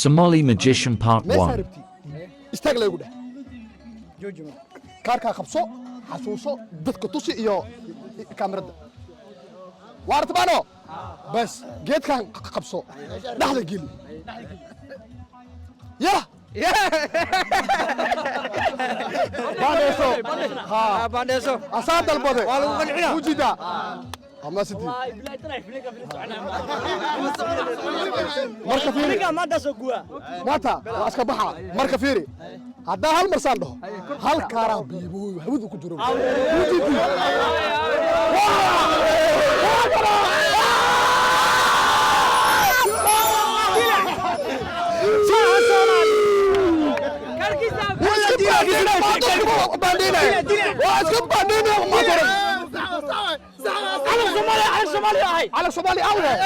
Somali Magician Part meeshaa 1. rabti istaag laygu dheh kaarkaa qabso xasuuso dadka tusi iyo kaamirada waa artabaano bas geedkan qabso dhexda geli yala baadheeso baandheeso asaa dalbade waa lagu qancina ujida ama sidii marka fiiri mata waa iska baxa marka fiiri haddaa hal mar saan dhaho hal kaaraa biibooy hawadu ku jiro على الصومالي أوه